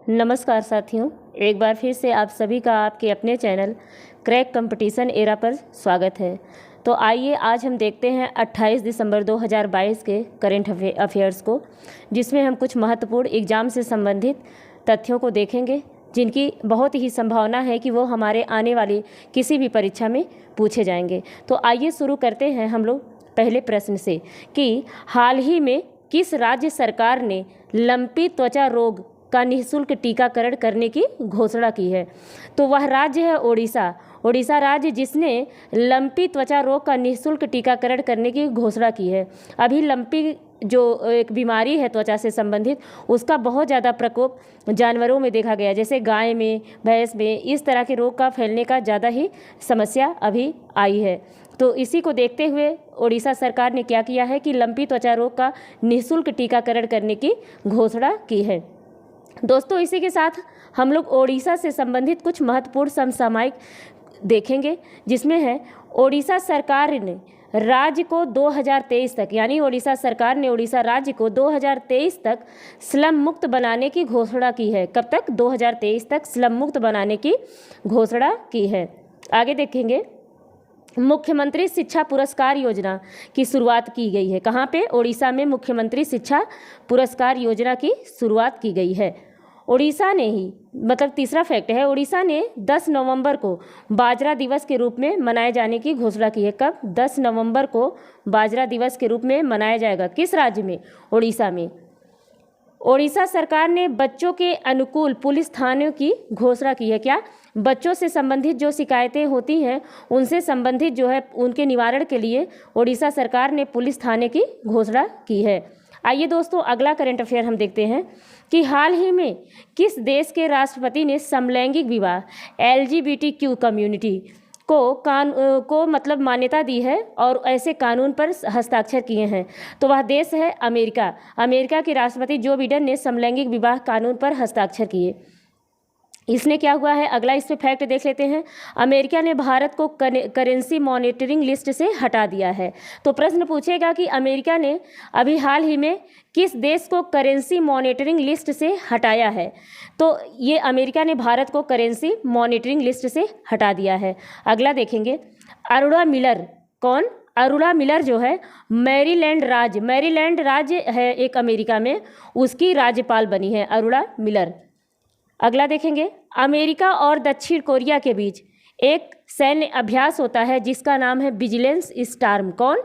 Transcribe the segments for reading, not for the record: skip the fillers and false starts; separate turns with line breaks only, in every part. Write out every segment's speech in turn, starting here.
नमस्कार साथियों, एक बार फिर से आप सभी का आपके अपने चैनल क्रैक कंपटीशन एरा पर स्वागत है। तो आइए आज हम देखते हैं 28 दिसंबर 2022 के करंट अफेयर्स को, जिसमें हम कुछ महत्वपूर्ण एग्ज़ाम से संबंधित तथ्यों को देखेंगे जिनकी बहुत ही संभावना है कि वो हमारे आने वाली किसी भी परीक्षा में पूछे जाएंगे। तो आइए शुरू करते हैं हम लोग पहले प्रश्न से कि हाल ही में किस राज्य सरकार ने लंपी त्वचा रोग का निःशुल्क टीकाकरण करने की घोषणा की है। तो वह राज्य है ओडिशा राज्य, जिसने लंपी त्वचा रोग का निःशुल्क टीकाकरण करने की घोषणा की है। अभी लंपी जो एक बीमारी है त्वचा से संबंधित, उसका बहुत ज़्यादा प्रकोप जानवरों में देखा गया, जैसे गाय में, भैंस में, इस तरह के रोग का फैलने का ज़्यादा ही समस्या अभी आई है। तो इसी को देखते हुए ओडिशा सरकार ने क्या किया है कि लंपी त्वचा रोग का निःशुल्क टीकाकरण करने की घोषणा की है। दोस्तों, इसी के साथ हम लोग ओडिशा से संबंधित कुछ महत्वपूर्ण समसामयिक देखेंगे, जिसमें है ओडिशा सरकार ने राज्य को 2023 तक, यानी ओडिशा सरकार ने ओडिशा राज्य को 2023 तक स्लम मुक्त बनाने की घोषणा की है। कब तक? 2023 तक स्लम मुक्त बनाने की घोषणा की है। आगे देखेंगे, मुख्यमंत्री शिक्षा पुरस्कार योजना की शुरुआत की गई है। कहाँ पे? ओडिशा में मुख्यमंत्री शिक्षा पुरस्कार योजना की शुरुआत की गई है। ओडिशा ने ही, मतलब तीसरा फैक्ट है, ओडिशा ने 10 नवंबर को बाजरा दिवस के रूप में मनाए जाने की घोषणा की है। कब? 10 नवंबर को बाजरा दिवस के रूप में मनाया जाएगा। किस राज्य में? ओडिशा में। ओडिशा सरकार ने बच्चों के अनुकूल पुलिस थानों की घोषणा की है। क्या? बच्चों से संबंधित जो शिकायतें होती हैं उनसे संबंधित जो है उनके निवारण के लिए ओडिशा सरकार ने पुलिस थाने की घोषणा की है। आइए दोस्तों, अगला करंट अफेयर हम देखते हैं कि हाल ही में किस देश के राष्ट्रपति ने समलैंगिक विवाह LGBTQ कम्युनिटी को मतलब मान्यता दी है और ऐसे कानून पर हस्ताक्षर किए हैं। तो वह देश है अमेरिका। अमेरिका के राष्ट्रपति जो बिडेन ने समलैंगिक विवाह कानून पर हस्ताक्षर किए। इसने क्या हुआ है, अगला इस पे फैक्ट देख लेते हैं। अमेरिका ने भारत को करेंसी मॉनिटरिंग लिस्ट से हटा दिया है। तो प्रश्न पूछेगा कि अमेरिका ने अभी हाल ही में किस देश को करेंसी मॉनिटरिंग लिस्ट से हटाया है। तो ये अमेरिका ने भारत को करेंसी मॉनिटरिंग लिस्ट से हटा दिया है। अगला देखेंगे, अरुणा मिलर। कौन? अरुणा मिलर जो है मैरीलैंड राज्य है एक अमेरिका में, उसकी राज्यपाल बनी है अरुणा मिलर। अगला देखेंगे, अमेरिका और दक्षिण कोरिया के बीच एक सैन्य अभ्यास होता है जिसका नाम है विजिलेंस स्टॉर्म। कौन?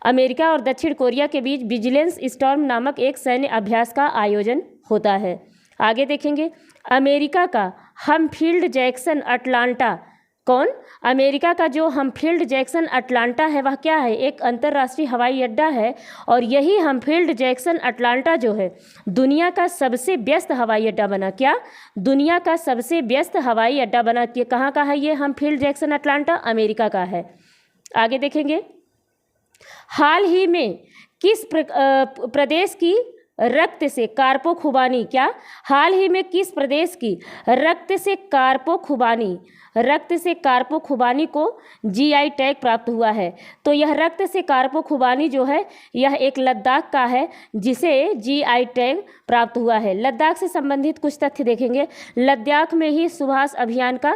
अमेरिका और दक्षिण कोरिया के बीच विजिलेंस स्टॉर्म नामक एक सैन्य अभ्यास का आयोजन होता है। आगे देखेंगे, अमेरिका का हम्फील्ड जैक्सन अटलांटा। कौन? अमेरिका का जो हम्फील्ड जैक्सन अटलांटा है वह क्या है? एक अंतर्राष्ट्रीय हवाई अड्डा है। और यही हम्फील्ड जैक्सन अटलांटा जो है दुनिया का सबसे व्यस्त हवाई अड्डा बना। क्या? दुनिया का सबसे व्यस्त हवाई अड्डा बना। कहाँ का है ये हम्फील्ड जैक्सन अटलांटा? अमेरिका का है। आगे देखेंगे, हाल ही में किस प्रदेश की रक्त से कारपो खुबानी। क्या? हाल ही में किस प्रदेश की रक्त से कारपो खुबानी को GI टैग प्राप्त हुआ है। तो यह रक्त से कारपो खुबानी जो है यह एक लद्दाख का है जिसे GI टैग प्राप्त हुआ है। लद्दाख से संबंधित कुछ तथ्य देखेंगे। लद्दाख में ही सुभाष अभियान का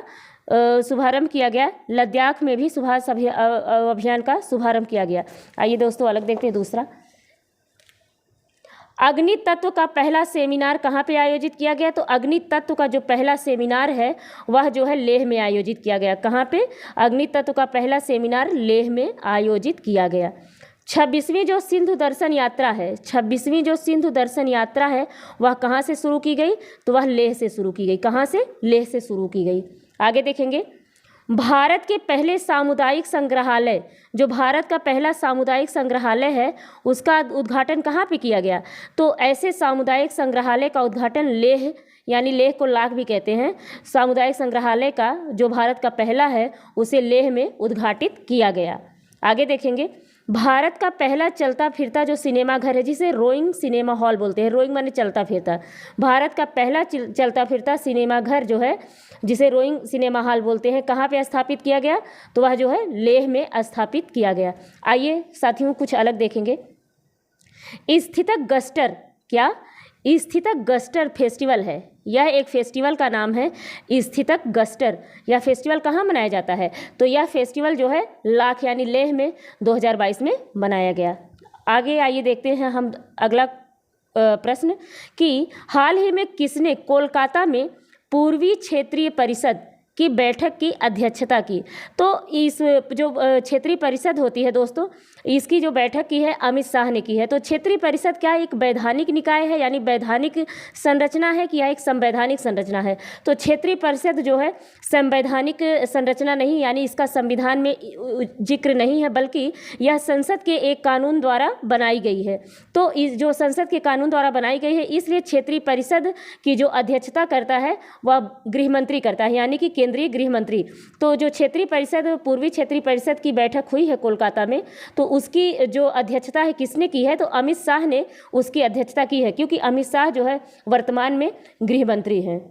शुभारंभ किया गया। लद्दाख में भी सुभाष अभियान का शुभारंभ किया गया। आइए दोस्तों, अलग देखते हैं दूसरा। अग्नि तत्व का पहला सेमिनार कहाँ पे आयोजित किया गया? तो अग्नि तत्व का जो पहला सेमिनार है वह जो है लेह में आयोजित किया गया। कहाँ पे? अग्नि तत्व का पहला सेमिनार लेह में आयोजित किया गया। 26वीं जो सिंधु दर्शन यात्रा है वह कहाँ से शुरू की गई? तो वह लेह से शुरू की गई। कहाँ से? लेह से शुरू की गई। आगे देखेंगे, भारत के पहले सामुदायिक संग्रहालय, जो भारत का पहला सामुदायिक संग्रहालय है उसका उद्घाटन कहाँ पे किया गया? तो ऐसे सामुदायिक संग्रहालय का उद्घाटन लेह, यानी लेह को लाख भी कहते हैं, सामुदायिक संग्रहालय का जो भारत का पहला है उसे लेह में उद्घाटित किया गया। आगे देखेंगे, भारत का पहला चलता फिरता जो सिनेमा घर है जिसे रोइंग सिनेमा हॉल बोलते हैं। रोइंग माने चलता फिरता। भारत का पहला चलता फिरता सिनेमा घर जो है जिसे रोइंग सिनेमा हॉल बोलते हैं, कहाँ पे स्थापित किया गया? तो वह जो है लेह में स्थापित किया गया। आइए साथियों, कुछ अलग देखेंगे। स्थितक गस्टर। क्या? स्थितक गस्टर फेस्टिवल है। यह एक फेस्टिवल का नाम है स्थितक गस्टर। यह फेस्टिवल कहाँ मनाया जाता है? तो यह फेस्टिवल जो है लाख यानी लेह में 2022 में मनाया गया। आगे आइए देखते हैं हम अगला प्रश्न कि हाल ही में किसने कोलकाता में पूर्वी क्षेत्रीय परिषद की बैठक की अध्यक्षता की? तो इस जो क्षेत्रीय परिषद होती है दोस्तों, इसकी जो बैठक की है अमित शाह ने की है। तो क्षेत्रीय परिषद क्या एक वैधानिक निकाय है यानी वैधानिक संरचना है कि यह एक संवैधानिक संरचना है? तो क्षेत्रीय परिषद जो है संवैधानिक संरचना नहीं, यानी इसका संविधान में जिक्र नहीं है, बल्कि यह संसद के एक कानून द्वारा बनाई गई है। तो इस जो संसद के कानून द्वारा बनाई गई है, इसलिए क्षेत्रीय परिषद की जो अध्यक्षता करता है वह गृह मंत्री करता है, यानी कि केंद्रीय गृह मंत्री। तो जो क्षेत्रीय परिषद पूर्वी क्षेत्रीय परिषद की बैठक हुई है कोलकाता में, तो उसकी जो अध्यक्षता है किसने की है? तो अमित शाह ने उसकी अध्यक्षता की है, क्योंकि अमित शाह जो है वर्तमान में गृह मंत्री हैं।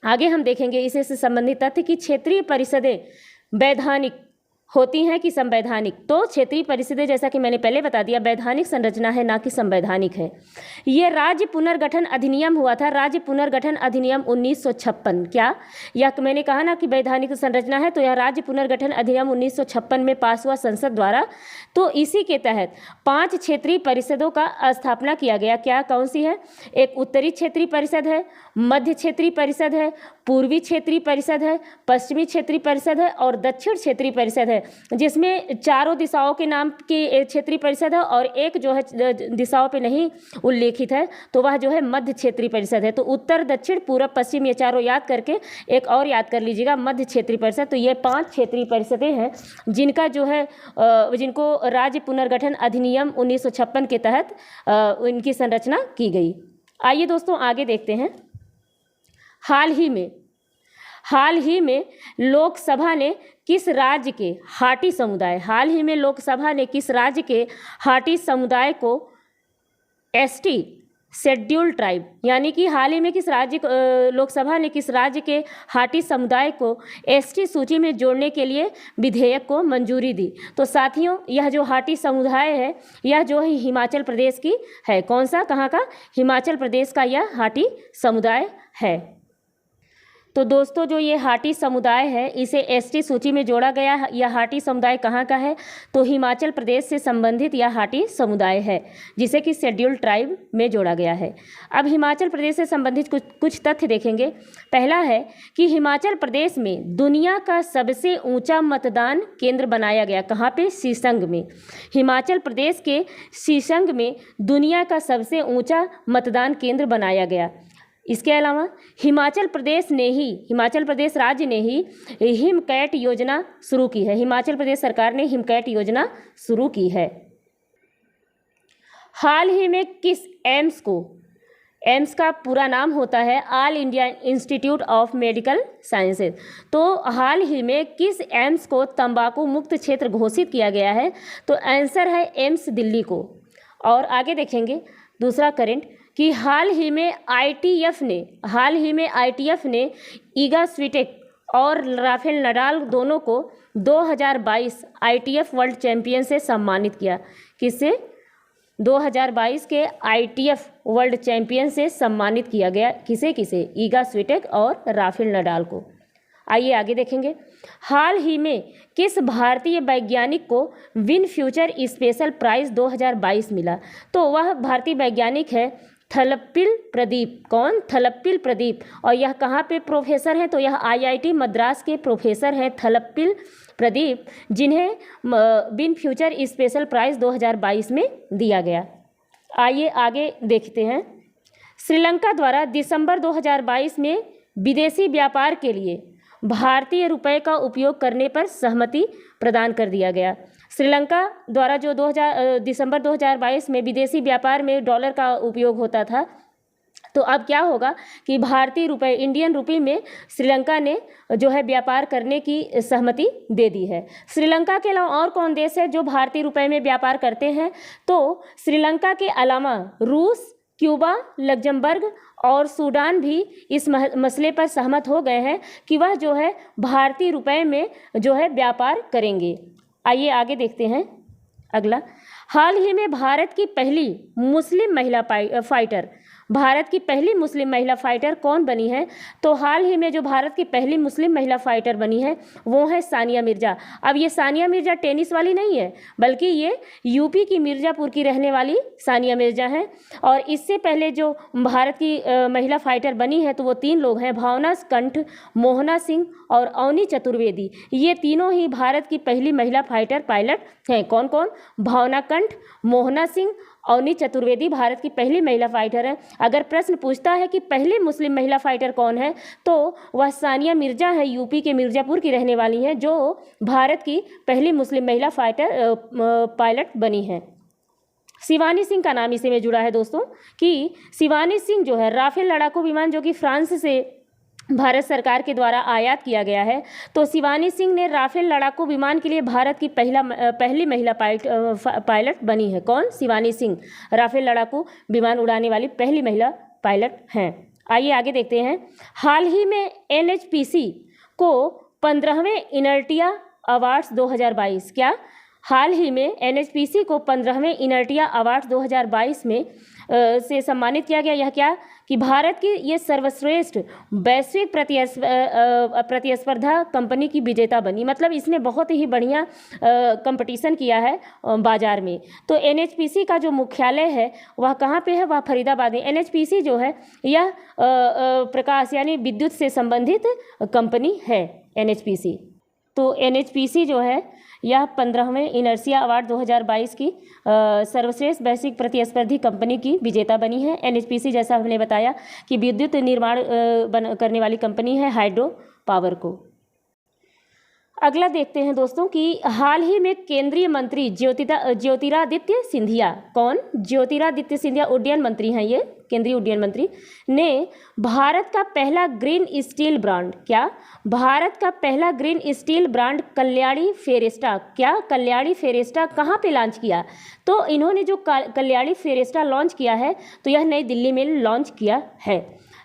आगे हम देखेंगे इसे से संबंधित तथ्य कि क्षेत्रीय परिषदें वैधानिक होती हैं कि संवैधानिक? तो क्षेत्रीय परिषदें जैसा कि मैंने पहले बता दिया वैधानिक संरचना है, ना कि संवैधानिक है। ये राज्य पुनर्गठन अधिनियम हुआ था, राज्य पुनर्गठन अधिनियम 1956। क्या यह मैंने कहा ना कि वैधानिक संरचना है, तो यह राज्य पुनर्गठन अधिनियम 1956 में पास हुआ संसद द्वारा। तो इसी के तहत 5 क्षेत्रीय परिषदों का स्थापना किया गया। क्या कौन सी है? एक उत्तरी क्षेत्रीय परिषद है, मध्य क्षेत्रीय परिषद है, पूर्वी क्षेत्रीय परिषद है, पश्चिमी क्षेत्रीय परिषद है और दक्षिण क्षेत्रीय परिषद है, जिसमें चारों दिशाओं के नाम की क्षेत्रीय परिषद है और एक जो है दिशाओं पे नहीं उल्लेखित है, तो वह जो है मध्य क्षेत्रीय परिषद है। तो उत्तर दक्षिण पूर्व पश्चिम ये चारों याद करके एक और याद कर लीजिएगा मध्य क्षेत्रीय परिषद। तो ये 5 क्षेत्रीय परिषदें हैं जिनका जो है जिनको राज्य पुनर्गठन अधिनियम 1956 के तहत इनकी संरचना की गई। आइए दोस्तों आगे देखते हैं। हाल ही में लोकसभा ने किस राज्य के हाटी समुदाय समुदाय को एसटी शेड्यूल ट्राइब, यानी कि हाल ही में लोकसभा ने किस राज्य के हाटी समुदाय को एसटी सूची में जोड़ने के लिए विधेयक को मंजूरी दी? तो साथियों यह जो हाटी समुदाय है यह जो है हिमाचल प्रदेश की है। कौन सा, कहाँ का? हिमाचल प्रदेश का यह हाटी समुदाय है। तो दोस्तों जो ये हाटी समुदाय है इसे एसटी सूची में जोड़ा गया। यह हाटी समुदाय कहाँ का है? तो हिमाचल प्रदेश से संबंधित यह हाटी समुदाय है जिसे कि शेड्यूल ट्राइब में जोड़ा गया है। अब हिमाचल प्रदेश से संबंधित कुछ तथ्य देखेंगे। पहला है कि हिमाचल प्रदेश में दुनिया का सबसे ऊंचा मतदान केंद्र बनाया गया। कहाँ पे? शीशंग में। हिमाचल प्रदेश के शीशंग में दुनिया का सबसे ऊंचा मतदान केंद्र बनाया गया। इसके अलावा हिमाचल प्रदेश राज्य ने ही हिमकैट योजना शुरू की है। हिमाचल प्रदेश सरकार ने हिमकैट योजना शुरू की है। हाल ही में किस एम्स का पूरा नाम होता है all India institute of medical sciences. तो हाल ही में किस एम्स को तंबाकू मुक्त क्षेत्र घोषित किया गया है? तो आंसर है एम्स दिल्ली को। और आगे देखेंगे दूसरा करंट कि हाल ही में आईटीएफ ने ईगा स्विटेक और राफेल नडाल दोनों को 2022 आईटीएफ वर्ल्ड चैंपियन से सम्मानित किया। किससे? 2022 के आईटीएफ वर्ल्ड चैंपियन से सम्मानित किया गया। किसे? ईगा स्विटेक और राफेल नडाल को। आइए आगे देखेंगे। हाल ही में किस भारतीय वैज्ञानिक को विन फ्यूचर स्पेशल प्राइज 2022 मिला? तो वह भारतीय वैज्ञानिक है थलप्पिल प्रदीप। कौन? थलप्पिल प्रदीप। और यह कहाँ पे प्रोफेसर हैं? तो यह आईआईटी मद्रास के प्रोफेसर हैं थलप्पिल प्रदीप, जिन्हें विन फ्यूचर स्पेशल प्राइज 2022 में दिया गया। आइए आगे देखते हैं। श्रीलंका द्वारा दिसंबर 2022 में विदेशी व्यापार के लिए भारतीय रुपये का उपयोग करने पर सहमति प्रदान कर दिया गया। श्रीलंका द्वारा जो दिसंबर 2022 में विदेशी व्यापार में डॉलर का उपयोग होता था, तो अब क्या होगा कि भारतीय रुपये इंडियन रुपये में श्रीलंका ने जो है व्यापार करने की सहमति दे दी है। श्रीलंका के अलावा और कौन देश है जो भारतीय रुपये में व्यापार करते हैं? तो श्रीलंका के अलावा रूस, क्यूबा, लग्जमबर्ग और सूडान भी इस मसले पर सहमत हो गए हैं कि वह जो है भारतीय रुपये में जो है व्यापार करेंगे। आइए आगे देखते हैं अगला। हाल ही में भारत की पहली मुस्लिम महिला फाइटर भारत की पहली मुस्लिम महिला फाइटर कौन बनी है? तो हाल ही में जो भारत की पहली मुस्लिम महिला फाइटर बनी है वो है सानिया मिर्जा। अब ये सानिया मिर्जा टेनिस वाली नहीं है, बल्कि ये यूपी की मिर्जापुर की रहने वाली सानिया मिर्जा हैं। और इससे पहले जो भारत की महिला फाइटर बनी है तो वो 3 लोग हैं, भावना कंठ, मोहना सिंह और अवनी चतुर्वेदी। ये तीनों ही भारत की पहली महिला फाइटर पायलट हैं। कौन कौन? भावना कंठ, मोहना सिंह, अवनी चतुर्वेदी भारत की पहली महिला फाइटर है। अगर प्रश्न पूछता है कि पहली मुस्लिम महिला फाइटर कौन है तो वह सानिया मिर्जा है, यूपी के मिर्जापुर की रहने वाली हैं, जो भारत की पहली मुस्लिम महिला फाइटर पायलट बनी है। शिवानी सिंह का नाम इसी में जुड़ा है दोस्तों, कि शिवानी सिंह जो है राफेल लड़ाकू विमान जो कि फ्रांस से भारत सरकार के द्वारा आयात किया गया है, तो शिवानी सिंह ने राफेल लड़ाकू विमान के लिए भारत की पहली महिला पायलट बनी है। कौन? शिवानी सिंह राफेल लड़ाकू विमान उड़ाने वाली पहली महिला पायलट हैं। आइए आगे देखते हैं। हाल ही में एनएचपीसी को 15वें इनर्टिया अवार्ड्स 2022 क्या? हाल ही में एनएचपीसी को 15वें इनर्टिया अवार्ड्स 2022 में से सम्मानित किया गया। यह क्या? कि भारत की ये सर्वश्रेष्ठ वैश्विक प्रतिस्पर्धा कंपनी की विजेता बनी। मतलब इसने बहुत ही बढ़िया कंपटीशन किया है बाजार में। तो एनएचपीसी का जो मुख्यालय है वह कहाँ पे है? वह फरीदाबाद में। एनएचपीसी जो है यह प्रकाश यानी विद्युत से संबंधित कंपनी है एनएचपीसी। तो एनएचपीसी जो है यह 15वें इनर्सिया अवार्ड 2022 की सर्वश्रेष्ठ वैश्विक प्रतिस्पर्धी कंपनी की विजेता बनी है। एनएचपीसी जैसा हमने बताया कि विद्युत निर्माण करने वाली कंपनी है हाइड्रो पावर को। अगला देखते हैं दोस्तों कि हाल ही में केंद्रीय मंत्री ज्योतिरादित्य सिंधिया, कौन? ज्योतिरादित्य सिंधिया उड्डयन मंत्री हैं, ये केंद्रीय उड्डयन मंत्री ने भारत का पहला ग्रीन स्टील ब्रांड, क्या? भारत का पहला ग्रीन स्टील ब्रांड कल्याणी फेरेस्टा, क्या? कल्याणी फेरेस्टा कहाँ पे लॉन्च किया? तो इन्होंने जो कल्याणी फेरेस्टा लॉन्च किया है तो यह नई दिल्ली में लॉन्च किया है।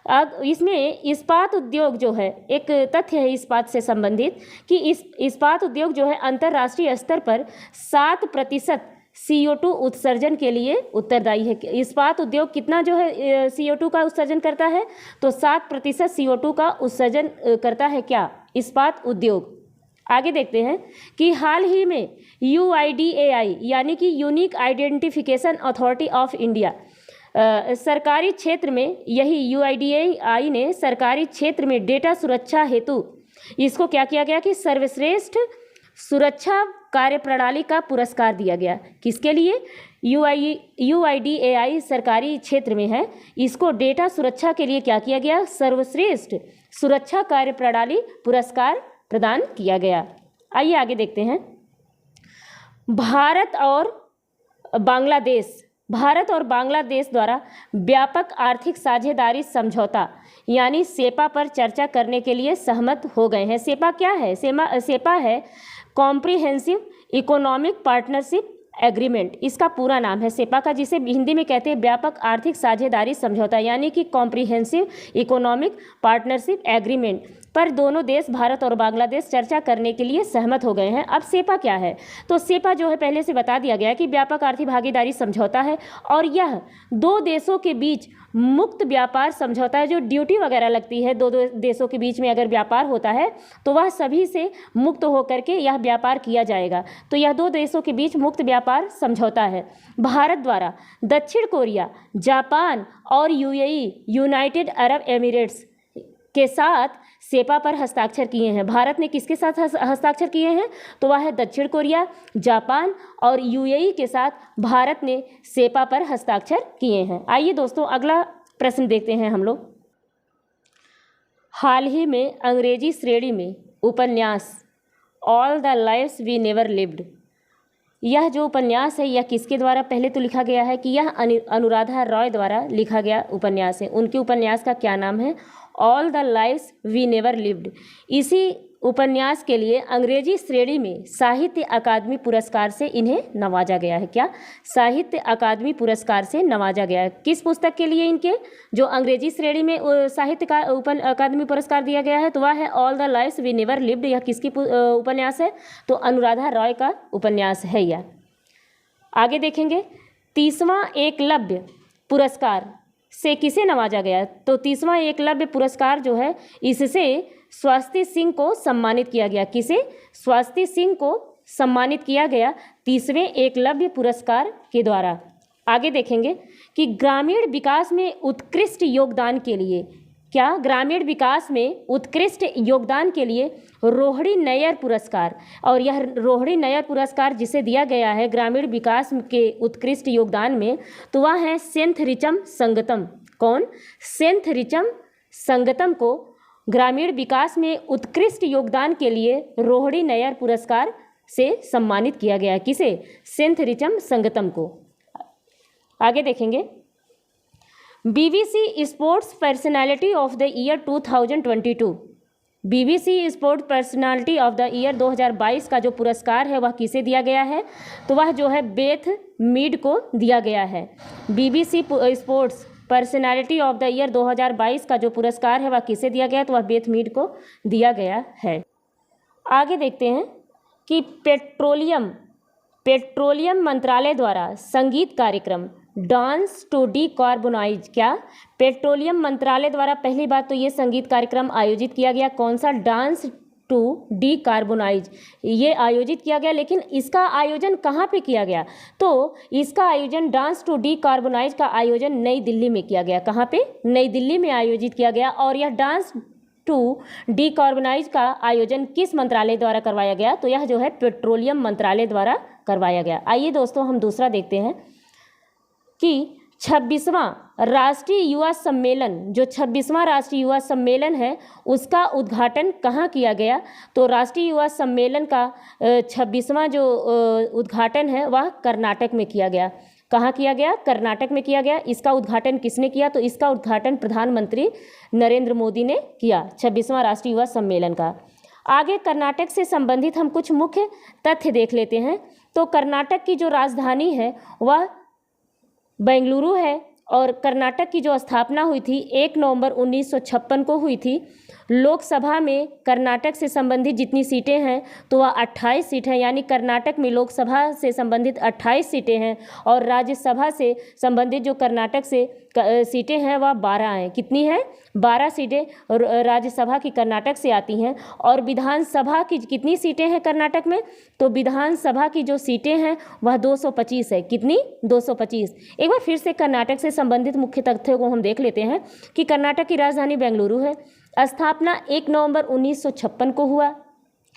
अब इसमें इस्पात उद्योग जो है, एक तथ्य है इस्पात से संबंधित कि इस्पात उद्योग जो है अंतर्राष्ट्रीय स्तर पर 7% CO2 उत्सर्जन के लिए उत्तरदायी है। इस्पात उद्योग कितना जो है CO2 का उत्सर्जन करता है? तो 7% CO2 का उत्सर्जन करता है क्या? इस्पात उद्योग। आगे देखते हैं कि हाल ही में UIDAI यानी कि unique identification authority of India सरकारी क्षेत्र में, यही UIDAI ने सरकारी क्षेत्र में डेटा सुरक्षा हेतु इसको क्या किया गया कि सर्वश्रेष्ठ सुरक्षा कार्यप्रणाली का पुरस्कार दिया गया। किसके लिए? UIDAI सरकारी क्षेत्र में है, इसको डेटा सुरक्षा के लिए क्या किया गया? सर्वश्रेष्ठ सुरक्षा कार्यप्रणाली पुरस्कार प्रदान किया गया। आइए आगे देखते हैं। भारत और बांग्लादेश द्वारा व्यापक आर्थिक साझेदारी समझौता यानी सेपा पर चर्चा करने के लिए सहमत हो गए हैं। सेपा क्या है? सेपा है कॉम्प्रिहेंसिव इकोनॉमिक पार्टनरशिप एग्रीमेंट, इसका पूरा नाम है सेपा का, जिसे हिंदी में कहते हैं व्यापक आर्थिक साझेदारी समझौता यानी कि कॉम्प्रिहेंसिव इकोनॉमिक पार्टनरशिप एग्रीमेंट पर दोनों देश भारत और बांग्लादेश चर्चा करने के लिए सहमत हो गए हैं। अब सेपा क्या है? तो सेपा जो है पहले से बता दिया गया कि व्यापक आर्थिक भागीदारी समझौता है और यह 2 देशों के बीच मुक्त व्यापार समझौता है। जो ड्यूटी वगैरह लगती है 2 देशों के बीच में अगर व्यापार होता है तो वह सभी से मुक्त होकर के यह व्यापार किया जाएगा। तो यह 2 देशों के बीच मुक्त व्यापार समझौता है। भारत द्वारा दक्षिण कोरिया, जापान और UAE यूनाइटेड अरब एमिरेट्स के साथ सेपा पर हस्ताक्षर किए हैं। भारत ने किसके साथ हस्ताक्षर किए हैं? तो वह है दक्षिण कोरिया, जापान और UAE के साथ भारत ने सेपा पर हस्ताक्षर किए हैं। आइए दोस्तों अगला प्रश्न देखते हैं हम लोग। हाल ही में अंग्रेजी श्रेणी में उपन्यास all the lives we never lived, यह जो उपन्यास है यह किसके द्वारा पहले तो लिखा गया है कि यह अनुराधा रॉय द्वारा लिखा गया उपन्यास है। उनके उपन्यास का क्या नाम है? All the lives we never lived. इसी उपन्यास के लिए अंग्रेजी श्रेणी में साहित्य अकादमी पुरस्कार से इन्हें नवाजा गया है। क्या? साहित्य अकादमी पुरस्कार से नवाजा गया है। किस पुस्तक के लिए इनके जो अंग्रेजी श्रेणी में साहित्य का अकादमी पुरस्कार दिया गया है? तो वह है all the lives we never lived. यह किसकी उपन्यास है? तो अनुराधा रॉय का उपन्यास है यह। आगे देखेंगे 30वां एकलव्य पुरस्कार से किसे नवाजा गया? तो 30वां एकलव्य पुरस्कार जो है इससे स्वाति सिंह को सम्मानित किया गया। किसे? स्वाति सिंह को सम्मानित किया गया 30वें एकलव्य पुरस्कार के द्वारा। आगे देखेंगे कि ग्रामीण विकास में उत्कृष्ट योगदान के लिए, क्या? ग्रामीण विकास में उत्कृष्ट योगदान के लिए रोहिणी नैयर पुरस्कार, और यह रोहिणी नैयर पुरस्कार जिसे दिया गया है ग्रामीण विकास के उत्कृष्ट योगदान में, तो वह है सेंथ रिचम संगतम। कौन? सेंथ रिचम संगतम को ग्रामीण विकास में उत्कृष्ट योगदान के लिए रोहिणी नैयर पुरस्कार से सम्मानित किया गया। किसे? सेंथ रिचम संगतम को। आगे देखेंगे BBC sports personality of the year 2022। BBC sports personality of the year 2022 का जो पुरस्कार है वह किसे दिया गया है? तो वह जो है बेथ मीड को दिया गया है। BBC sports personality of the year 2022 का जो पुरस्कार है वह किसे दिया गया? तो वह बेथ मीड को दिया गया है। आगे देखते हैं कि पेट्रोलियम मंत्रालय द्वारा संगीत कार्यक्रम डांस टू डीकार्बोनाइज, क्या? पेट्रोलियम मंत्रालय द्वारा पहली बात तो ये संगीत कार्यक्रम आयोजित किया गया। कौन सा? डांस टू डीकार्बोनाइज, ये आयोजित किया गया। लेकिन इसका आयोजन कहाँ पे किया गया? तो इसका आयोजन, डांस टू डीकार्बोनाइज का आयोजन नई दिल्ली में किया गया। कहाँ पे? नई दिल्ली में आयोजित किया गया। और यह डांस टू डीकार्बोनाइज का आयोजन किस मंत्रालय द्वारा करवाया गया? तो यह जो है पेट्रोलियम मंत्रालय द्वारा करवाया गया। आइए दोस्तों हम दूसरा देखते हैं कि 26वां राष्ट्रीय युवा सम्मेलन, जो 26वां राष्ट्रीय युवा सम्मेलन है उसका उद्घाटन कहाँ किया गया? तो राष्ट्रीय युवा सम्मेलन का 26वां जो उद्घाटन है वह कर्नाटक में किया गया। कहाँ किया गया? कर्नाटक में किया गया। इसका उद्घाटन किसने किया? तो इसका उद्घाटन प्रधानमंत्री नरेंद्र मोदी ने किया 26वां राष्ट्रीय युवा सम्मेलन का। आगे कर्नाटक से संबंधित हम कुछ मुख्य तथ्य देख लेते हैं। तो कर्नाटक की जो राजधानी है वह बेंगलुरु है, और कर्नाटक की जो स्थापना हुई थी 1 नवंबर 1956 को हुई थी। लोकसभा में कर्नाटक से संबंधित जितनी सीटें हैं तो वह 28 सीट हैं, यानी कर्नाटक में लोकसभा से संबंधित 28 सीटें हैं, और राज्यसभा से संबंधित जो कर्नाटक से सीटें हैं वह 12 हैं। कितनी हैं? 12 सीटें राज्यसभा की कर्नाटक से आती हैं। और विधानसभा की कितनी सीटें हैं कर्नाटक में? तो विधानसभा की जो सीटें हैं वह 225 है। कितनी? 225। एक बार फिर से कर्नाटक से संबंधित मुख्य तथ्यों को हम देख लेते हैं कि कर्नाटक की राजधानी बेंगलुरु है। स्थापना 1 नवंबर 1956 को हुआ।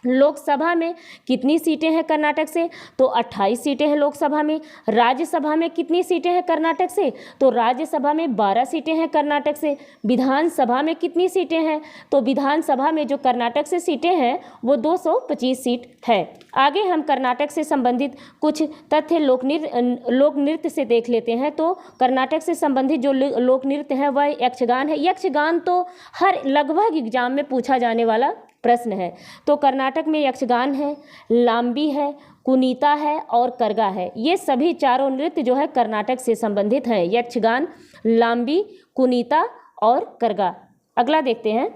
लोकसभा में कितनी सीटें हैं कर्नाटक से? तो 28 सीटें हैं लोकसभा में। राज्यसभा में कितनी सीटें हैं कर्नाटक से? तो राज्यसभा में 12 सीटें हैं कर्नाटक से। विधानसभा में कितनी सीटें हैं? तो विधानसभा में जो कर्नाटक से सीटें हैं वो 225 सीट है। आगे हम कर्नाटक से संबंधित कुछ तथ्य लोक नृत्य से देख लेते हैं। तो कर्नाटक से संबंधित जो लोक नृत्य है वह यक्षगान है। यक्षगान तो हर लगभग एग्जाम में पूछा जाने वाला प्रश्न है। तो कर्नाटक में यक्षगान है, लांबी है, कुनीता है और करगा है। ये सभी चारों नृत्य जो है कर्नाटक से संबंधित हैं। यक्षगान, लांबी, कुनीता और करगा। अगला देखते हैं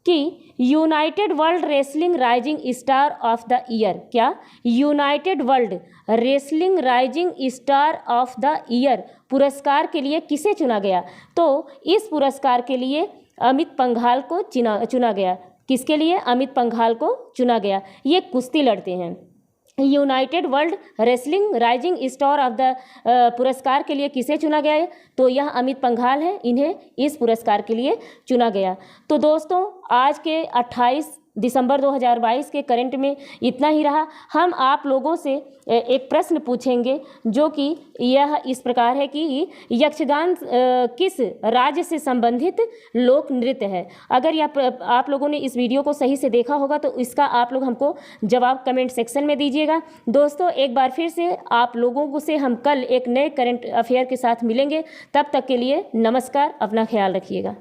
कि United World Wrestling rising star of the year, क्या? United World Wrestling rising star of the year पुरस्कार के लिए किसे चुना गया? तो इस पुरस्कार के लिए अमित पंघाल को चुना गया। किसके लिए? अमित पंघाल को चुना गया। ये कुश्ती लड़ते हैं। United World Wrestling rising star of the पुरस्कार के लिए किसे चुना गया है? तो यह अमित पंघाल है, इन्हें इस पुरस्कार के लिए चुना गया। तो दोस्तों आज के 28 दिसंबर 2022 के करंट में इतना ही रहा। हम आप लोगों से एक प्रश्न पूछेंगे जो कि यह इस प्रकार है कि यक्षगान किस राज्य से संबंधित लोक नृत्य है। अगर यह आप लोगों ने इस वीडियो को सही से देखा होगा तो इसका आप लोग हमको जवाब कमेंट सेक्शन में दीजिएगा। दोस्तों एक बार फिर से आप लोगों से हम कल एक नए करंट अफेयर के साथ मिलेंगे। तब तक के लिए नमस्कार, अपना ख्याल रखिएगा।